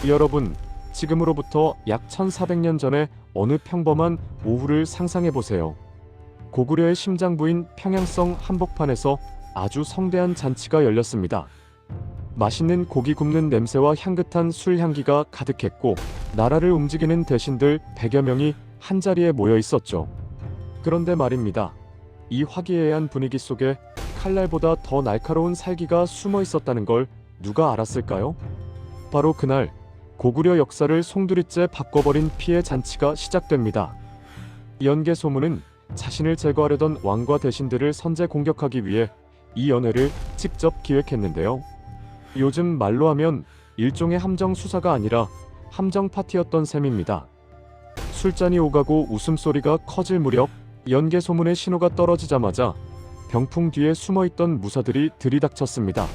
여러분, 지금으로부터 약 1400년 전의 어느 평범한 오후를 상상해보세요. 고구려의 심장부인 평양성 한복판에서 아주 성대한 잔치가 열렸습니다. 맛있는 고기 굽는 냄새와 향긋한 술 향기가 가득했고, 나라를 움직이는 대신들 100여 명이 한자리에 모여 있었죠. 그런데 말입니다. 이 화기애애한 분위기 속에 칼날보다 더 날카로운 살기가 숨어 있었다는 걸 누가 알았을까요? 바로 그날 고구려 역사를 송두리째 바꿔버린 피해 잔치가 시작됩니다. 연개 소문은 자신을 제거하려던 왕과 대신들을 선제 공격하기 위해 이 연회를 직접 기획했는데요. 요즘 말로 하면 일종의 함정 수사가 아니라 함정 파티였던 셈입니다. 술잔이 오가고 웃음소리가 커질 무렵 연개 소문의 신호가 떨어지자마자 병풍 뒤에 숨어있던 무사들이 들이닥쳤습니다.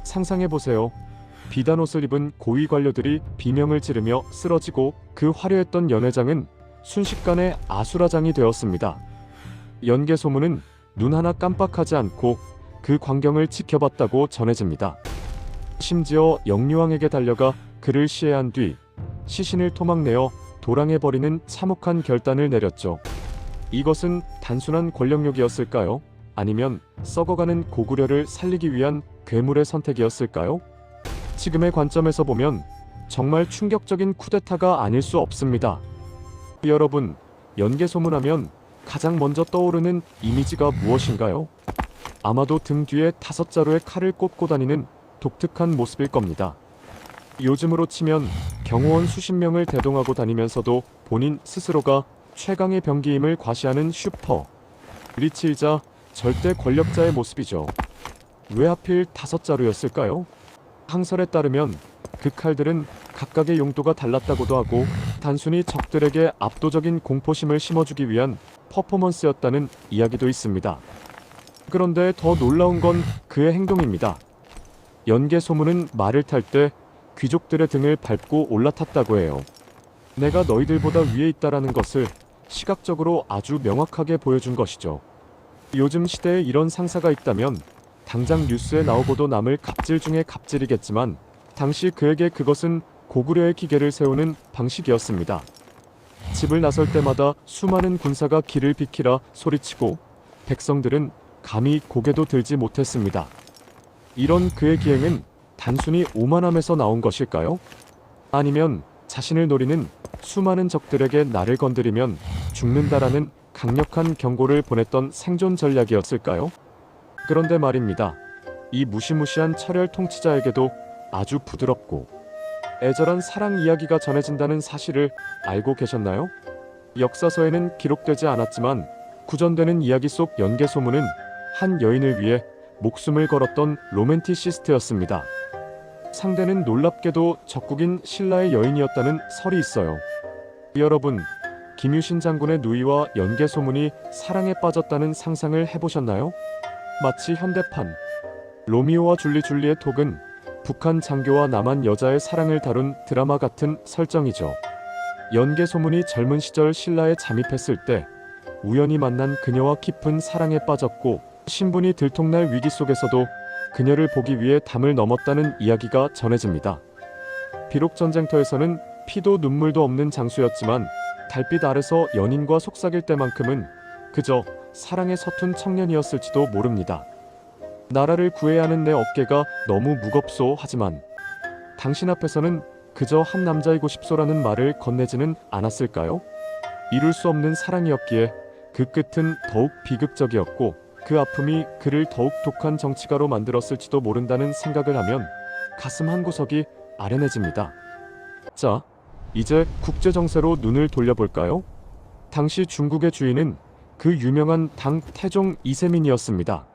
상상해보세요. 비단 옷을 입은 고위 관료들이 비명을 지르며 쓰러지고 그 화려했던 연회장은 순식간에 아수라장이 되었습니다. 연개 소문은 눈 하나 깜빡하지 않고 그 광경을 지켜봤다고 전해집니다. 심지어 영유왕에게 달려가 그를 시해한 뒤 시신을 토막내어 도랑해버리는 참혹한 결단을 내렸죠. 이것은 단순한 권력욕이었을까요? 아니면 썩어가는 고구려를 살리기 위한 괴물의 선택이었을까요? 지금의 관점에서 보면 정말 충격적인 쿠데타가 아닐 수 없습니다. 여러분, 연개 소문하면 가장 먼저 떠오르는 이미지가 무엇인가요? 아마도 등 뒤에 5자루의 칼을 꽂고 다니는 독특한 모습일 겁니다. 요즘으로 치면 경호원 수십 명을 대동하고 다니면서도 본인 스스로가 최강의 병기임을 과시하는 슈퍼 리치이자 절대 권력자의 모습이죠. 왜 하필 5자루였을까요? 항설에 따르면 그 칼들은 각각의 용도가 달랐다고도 하고 단순히 적들에게 압도적인 공포심을 심어주기 위한 퍼포먼스였다는 이야기도 있습니다. 그런데 더 놀라운 건 그의 행동입니다. 연개 소문은 말을 탈 때 귀족들의 등을 밟고 올라탔다고 해요. 내가 너희들보다 위에 있다라는 것을 시각적으로 아주 명확하게 보여준 것이죠. 요즘 시대에 이런 상사가 있다면 당장 뉴스에 나오고도 남을 갑질 중에 갑질이겠지만 당시 그에게 그것은 고구려의 기계를 세우는 방식이었습니다. 집을 나설 때마다 수많은 군사가 길을 비키라 소리치고 백성들은 감히 고개도 들지 못했습니다. 이런 그의 기행은 단순히 오만함에서 나온 것일까요? 아니면 자신을 노리는 수많은 적들에게 나를 건드리면 죽는다라는 강력한 경고를 보냈던 생존 전략이었을까요? 그런데 말입니다. 이 무시무시한 철혈 통치자에게도 아주 부드럽고 애절한 사랑 이야기가 전해진다는 사실을 알고 계셨나요? 역사서에는 기록되지 않았지만 구전되는 이야기 속 연개 소문은 한 여인을 위해 목숨을 걸었던 로맨티시스트였습니다. 상대는 놀랍게도 적국인 신라의 여인이었다는 설이 있어요. 여러분, 김유신 장군의 누이와 연개 소문이 사랑에 빠졌다는 상상을 해보셨나요? 마치 현대판 로미오와 줄리의 톡은 북한 장교와 남한 여자의 사랑을 다룬 드라마 같은 설정이죠. 연개 소문이 젊은 시절 신라에 잠입했을 때 우연히 만난 그녀와 깊은 사랑에 빠졌고 신분이 들통날 위기 속에서도 그녀를 보기 위해 담을 넘었다는 이야기가 전해집니다. 비록 전쟁터에서는 피도 눈물도 없는 장수였지만 달빛 아래서 연인과 속삭일 때만큼은 그저 사랑에 서툰 청년이었을지도 모릅니다. 나라를 구해야 하는 내 어깨가 너무 무겁소 하지만 당신 앞에서는 그저 한 남자이고 싶소라는 말을 건네지는 않았을까요? 이룰 수 없는 사랑이었기에 그 끝은 더욱 비극적이었고 그 아픔이 그를 더욱 독한 정치가로 만들었을지도 모른다는 생각을 하면 가슴 한구석이 아련해집니다. 자, 이제 국제정세로 눈을 돌려볼까요? 당시 중국의 주인은 그 유명한 당 태종 이세민이었습니다.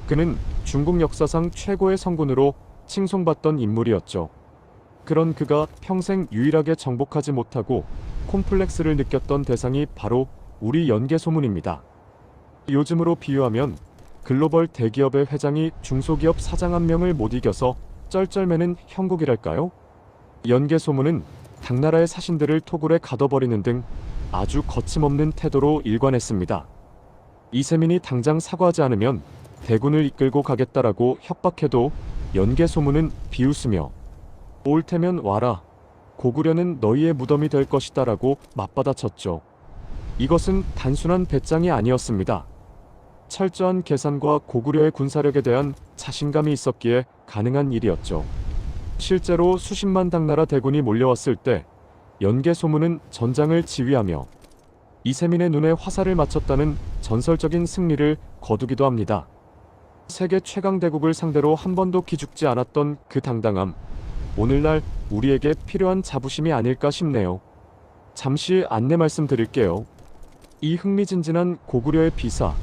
그는 중국 역사상 최고의 성군으로 칭송받던 인물이었죠. 그런 그가 평생 유일하게 정복하지 못하고 콤플렉스를 느꼈던 대상이 바로 우리 연개 소문입니다. 요즘으로 비유하면 글로벌 대기업의 회장이 중소기업 사장 한 명을 못 이겨서 쩔쩔매는 형국이랄까요? 연개 소문은 당나라의 사신들을 토굴에 가둬버리는 등 아주 거침없는 태도로 일관했습니다. 이세민이 당장 사과하지 않으면 대군을 이끌고 가겠다라고 협박해도 연개 소문은 비웃으며 올 테면 와라. 고구려는 너희의 무덤이 될 것이다라고 맞받아쳤죠. 이것은 단순한 배짱이 아니었습니다. 철저한 계산과 고구려의 군사력에 대한 자신감이 있었기에 가능한 일이었죠. 실제로 수십만 당나라 대군이 몰려왔을 때 연개 소문은 전장을 지휘하며 이세민의 눈에 화살을 맞췄다는 전설적인 승리를 거두기도 합니다. 세계 최강 대국을 상대로 한 번도 기죽지 않았던 그 당당함, 오늘날 우리에게 필요한 자부심이 아닐까 싶네요. 잠시 안내 말씀드릴게요. 이 흥미진진한 고구려의 비사,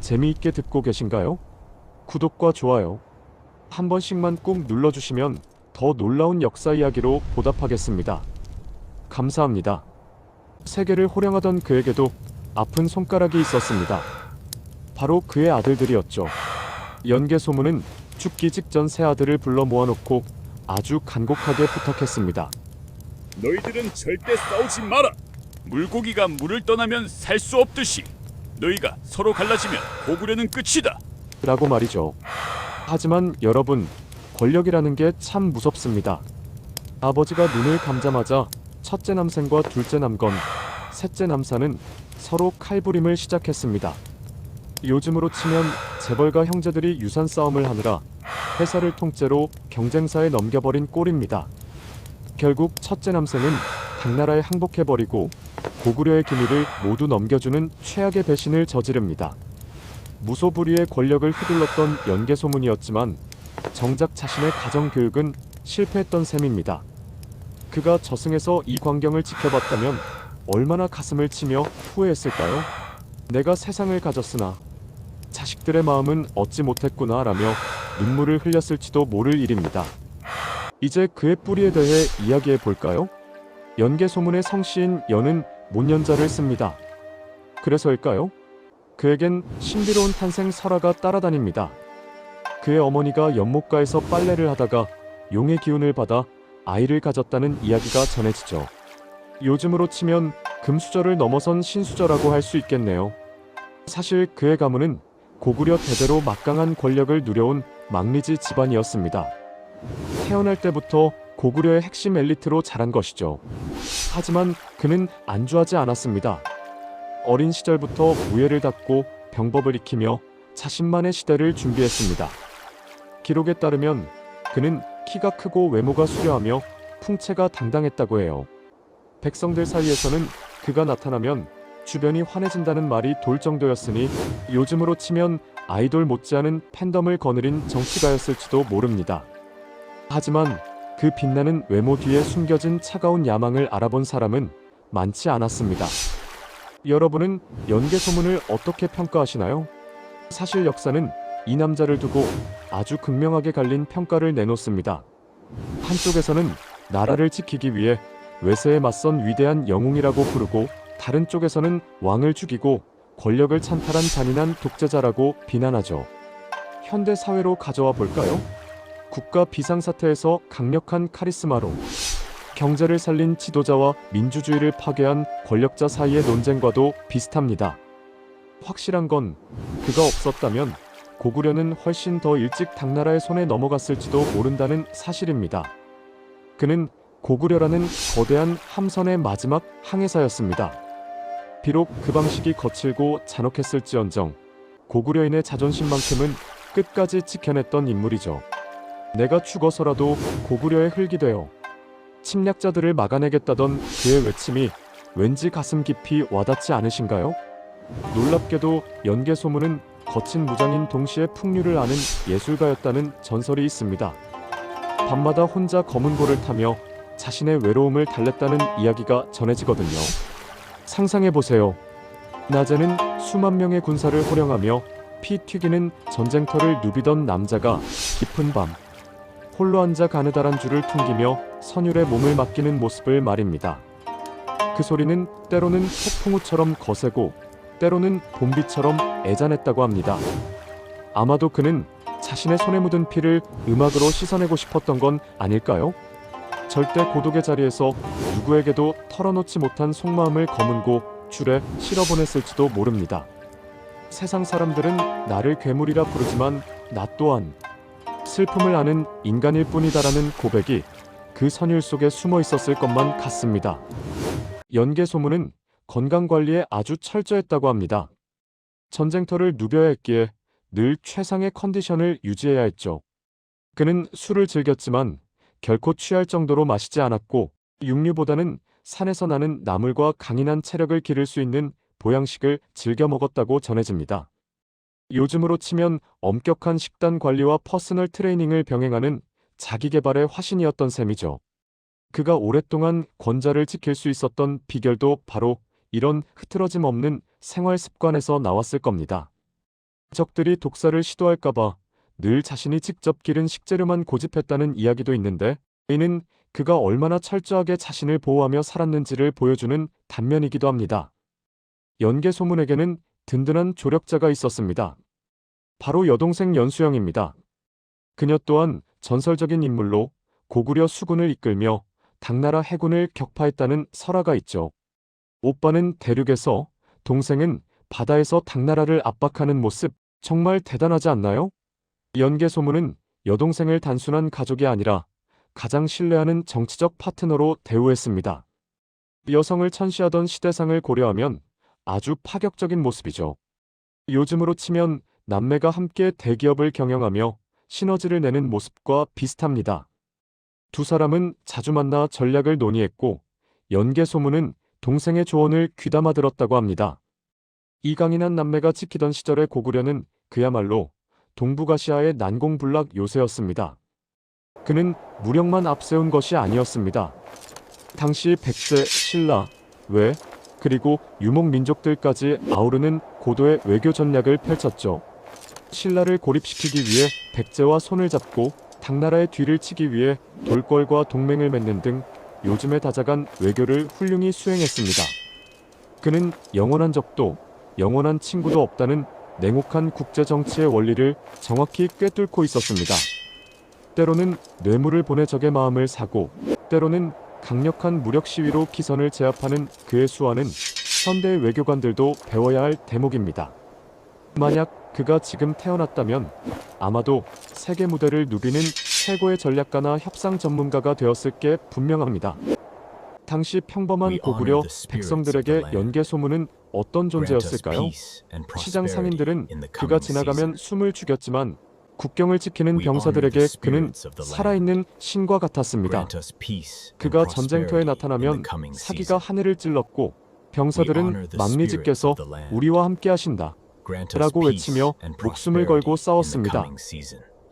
재미있게 듣고 계신가요? 구독과 좋아요 한 번씩만 꾹 눌러주시면 더 놀라운 역사 이야기로 보답하겠습니다. 감사합니다. 세계를 호령하던 그에게도 아픈 손가락이 있었습니다. 바로 그의 아들들이었죠. 연개 소문은 죽기 직전 세 아들을 불러 모아놓고 아주 간곡하게 부탁했습니다. 너희들은 절대 싸우지 마라. 물고기가 물을 떠나면 살 수 없듯이 너희가 서로 갈라지면 고구려는 끝이다. 라고 말이죠. 하지만 여러분, 권력이라는 게 참 무섭습니다. 아버지가 눈을 감자마자 첫째 남생과 둘째 남건, 셋째 남사는 서로 칼부림을 시작했습니다. 요즘으로 치면 재벌가 형제들이 유산 싸움을 하느라 회사를 통째로 경쟁사에 넘겨버린 꼴입니다. 결국 첫째 남생은 당나라에 항복해버리고 고구려의 기밀을 모두 넘겨주는 최악의 배신을 저지릅니다. 무소불위의 권력을 휘둘렀던 연개 소문이었지만 정작 자신의 가정 교육은 실패했던 셈입니다. 그가 저승에서 이 광경을 지켜봤다면 얼마나 가슴을 치며 후회했을까요? 내가 세상을 가졌으나 자식들의 마음은 얻지 못했구나 라며 눈물을 흘렸을지도 모를 일입니다. 이제 그의 뿌리에 대해 이야기해 볼까요? 연개 소문의 성씨인 연은 못년자를 씁니다. 그래서일까요? 그에겐 신비로운 탄생 설화가 따라다닙니다. 그의 어머니가 연못가에서 빨래를 하다가 용의 기운을 받아 아이를 가졌다는 이야기가 전해지죠. 요즘으로 치면 금수저를 넘어선 신수저라고 할 수 있겠네요. 사실 그의 가문은 고구려 대대로 막강한 권력을 누려온 망리지 집안이었습니다. 태어날 때부터 고구려의 핵심 엘리트로 자란 것이죠. 하지만 그는 안주하지 않았습니다. 어린 시절부터 무예를 닦고 병법을 익히며 자신만의 시대를 준비했습니다. 기록에 따르면 그는 키가 크고 외모가 수려하며 풍채가 당당했다고 해요. 백성들 사이에서는 그가 나타나면 주변이 환해진다는 말이 돌 정도였으니 요즘으로 치면 아이돌 못지않은 팬덤을 거느린 정치가였을지도 모릅니다. 하지만 그 빛나는 외모 뒤에 숨겨진 차가운 야망을 알아본 사람은 많지 않았습니다. 여러분은 연개 소문을 어떻게 평가하시나요? 사실 역사는 이 남자를 두고 아주 극명하게 갈린 평가를 내놓습니다. 한쪽에서는 나라를 지키기 위해 외세에 맞선 위대한 영웅이라고 부르고, 다른 쪽에서는 왕을 죽이고 권력을 찬탈한 잔인한 독재자라고 비난하죠. 현대 사회로 가져와 볼까요? 국가 비상사태에서 강력한 카리스마로 경제를 살린 지도자와 민주주의를 파괴한 권력자 사이의 논쟁과도 비슷합니다. 확실한 건 그가 없었다면 고구려는 훨씬 더 일찍 당나라의 손에 넘어갔을지도 모른다는 사실입니다. 그는 고구려라는 거대한 함선의 마지막 항해사였습니다. 비록 그 방식이 거칠고 잔혹했을지언정 고구려인의 자존심만큼은 끝까지 지켜냈던 인물이죠. 내가 죽어서라도 고구려의 흙이 되어 침략자들을 막아내겠다던 그의 외침이 왠지 가슴 깊이 와닿지 않으신가요? 놀랍게도 연개 소문은 거친 무장인 동시에 풍류를 아는 예술가였다는 전설이 있습니다. 밤마다 혼자 검은 고를 타며 자신의 외로움을 달랬다는 이야기가 전해지거든요. 상상해보세요. 낮에는 수만 명의 군사를 호령하며 피 튀기는 전쟁터를 누비던 남자가 깊은 밤 홀로 앉아 가느다란 줄을 퉁기며 선율에 몸을 맡기는 모습을 말입니다. 그 소리는 때로는 폭풍우처럼 거세고 때로는 봄비처럼 애잔했다고 합니다. 아마도 그는 자신의 손에 묻은 피를 음악으로 씻어내고 싶었던 건 아닐까요? 절대 고독의 자리에서 누구에게도 털어놓지 못한 속마음을 거문고 줄에 실어보냈을지도 모릅니다. 세상 사람들은 나를 괴물이라 부르지만 나 또한 슬픔을 아는 인간일 뿐이다라는 고백이 그 선율 속에 숨어 있었을 것만 같습니다. 연개 소문은 건강관리에 아주 철저했다고 합니다. 전쟁터를 누벼야 했기에 늘 최상의 컨디션을 유지해야 했죠. 그는 술을 즐겼지만 결코 취할 정도로 마시지 않았고 육류보다는 산에서 나는 나물과 강인한 체력을 기를 수 있는 보양식을 즐겨 먹었다고 전해집니다. 요즘으로 치면 엄격한 식단 관리와 퍼스널 트레이닝을 병행하는 자기계발의 화신이었던 셈이죠. 그가 오랫동안 권자를 지킬 수 있었던 비결도 바로 이런 흐트러짐 없는 생활 습관에서 나왔을 겁니다. 적들이 독사를 시도할까봐 늘 자신이 직접 기른 식재료만 고집했다는 이야기도 있는데, 이는 그가 얼마나 철저하게 자신을 보호하며 살았는지를 보여주는 단면이기도 합니다. 연개 소문에게는 든든한 조력자가 있었습니다. 바로 여동생 연수영입니다. 그녀 또한 전설적인 인물로 고구려 수군을 이끌며 당나라 해군을 격파했다는 설화가 있죠. 오빠는 대륙에서, 동생은 바다에서 당나라를 압박하는 모습, 정말 대단하지 않나요? 연개 소문은 여동생을 단순한 가족이 아니라 가장 신뢰하는 정치적 파트너로 대우했습니다. 여성을 천시하던 시대상을 고려하면 아주 파격적인 모습이죠. 요즘으로 치면 남매가 함께 대기업을 경영하며 시너지를 내는 모습과 비슷합니다. 두 사람은 자주 만나 전략을 논의했고, 연개 소문은 동생의 조언을 귀담아 들었다고 합니다. 이 강인한 남매가 지키던 시절의 고구려는 그야말로 동북아시아의 난공불락 요새였습니다. 그는 무력만 앞세운 것이 아니었습니다. 당시 백제, 신라, 외, 그리고 유목 민족들까지 아우르는 고도의 외교 전략을 펼쳤죠. 신라를 고립시키기 위해 백제와 손을 잡고 당나라의 뒤를 치기 위해 돌궐과 동맹을 맺는 등 요즘에 다자간 외교를 훌륭히 수행했습니다. 그는 영원한 적도 영원한 친구도 없다는 냉혹한 국제정치의 원리를 정확히 꿰뚫고 있었습니다. 때로는 뇌물을 보내 적의 마음을 사고, 때로는 강력한 무력 시위로 기선을 제압하는 그의 수완은 현대의 외교관들도 배워야 할 대목입니다. 만약 그가 지금 태어났다면 아마도 세계 무대를 누비는 최고의 전략가나 협상 전문가가 되었을 게 분명합니다. 당시 평범한 고구려 백성들에게 연개 소문은 어떤 존재였을까요? 시장 상인들은 그가 지나가면 숨을 죽였지만 국경을 지키는 병사들에게 그는 살아있는 신과 같았습니다. 그가 전쟁터에 나타나면 사기가 하늘을 찔렀고 병사들은 망리지께서 우리와 함께 하신다 라고 외치며 목숨을 걸고 싸웠습니다.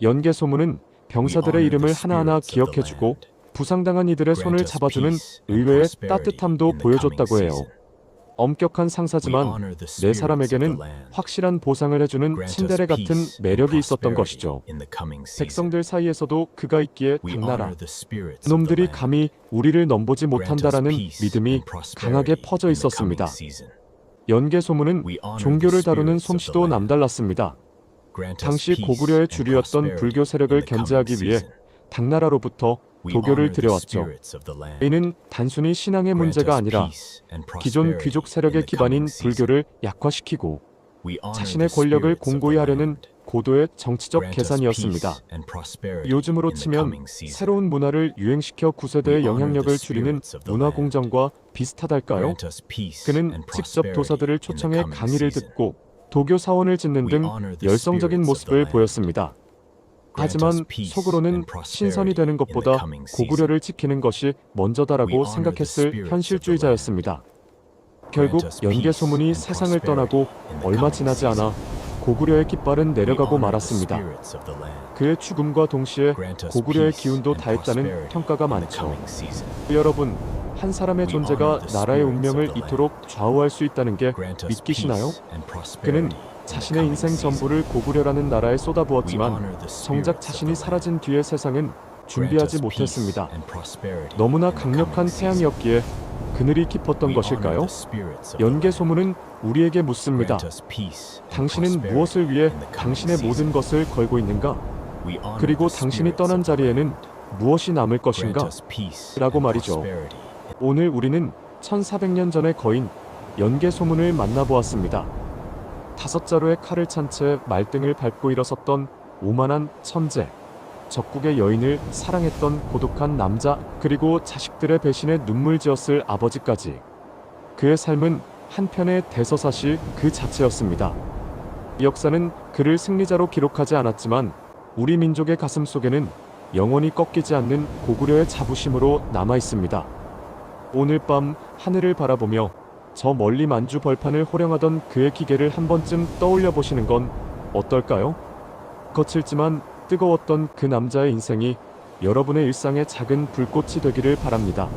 연개 소문은 병사들의 이름을 하나하나 기억해주고 부상당한 이들의 손을 잡아주는 의외의 따뜻함도 보여줬다고 해요. 엄격한 상사지만 네 사람에게는 확실한 보상을 해주는 친데레 같은 매력이 있었던 것이죠. 백성들 사이에서도 그가 있기에 당나라 놈들이 감히 우리를 넘보지 못한다라는 믿음이 강하게 퍼져 있었습니다. 연개 소문은 종교를 다루는 솜씨도 남달랐습니다. 당시 고구려의 주류였던 불교 세력을 견제하기 위해 당나라로부터 도교를 들여왔죠. 이는 단순히 신앙의 문제가 아니라 기존 귀족 세력의 기반인 불교를 약화시키고 자신의 권력을 공고히 하려는 고도의 정치적 계산이었습니다. 요즘으로 치면 새로운 문화를 유행시켜 구세대의 영향력을 줄이는 문화공정과 비슷하달까요? 그는 직접 도사들을 초청해 강의를 듣고 도교 사원을 짓는 등 열성적인 모습을 보였습니다. 하지만 속으로는 신선이 되는 것보다 고구려를 지키는 것이 먼저다라고 생각했을 현실주의자였습니다. 결국 연개 소문이 세상을 떠나고 얼마 지나지 않아 고구려의 깃발은 내려가고 말았습니다. 그의 죽음과 동시에 고구려의 기운도 다했다는 평가가 많죠. 여러분, 한 사람의 존재가 나라의 운명을 이토록 좌우할 수 있다는 게 믿기시나요? 그는 자신의 인생 전부를 고구려라는 나라에 쏟아부었지만 정작 자신이 사라진 뒤의 세상은 준비하지 못했습니다. 너무나 강력한 태양이었기에 그늘이 깊었던 것일까요? 연개 소문은 우리에게 묻습니다. 당신은 무엇을 위해 당신의 모든 것을 걸고 있는가? 그리고 당신이 떠난 자리에는 무엇이 남을 것인가? 라고 말이죠. 오늘 우리는 1400년 전의 거인 연개 소문을 만나보았습니다. 5자루의 칼을 찬 채 말등을 밟고 일어섰던 오만한 천재. 적국의 여인을 사랑했던 고독한 남자, 그리고 자식들의 배신에 눈물 지었을 아버지까지. 그의 삶은 한편의 대서사실 그 자체였습니다. 역사는 그를 승리자로 기록하지 않았지만 우리 민족의 가슴 속에는 영원히 꺾이지 않는 고구려의 자부심으로 남아 있습니다. 오늘 밤 하늘을 바라보며 저 멀리 만주 벌판을 호령하던 그의 기계를 한 번쯤 떠올려 보시는 건 어떨까요? 거칠지만 뜨거웠던 그 남자의 인생이 여러분의 일상의 작은 불꽃이 되기를 바랍니다.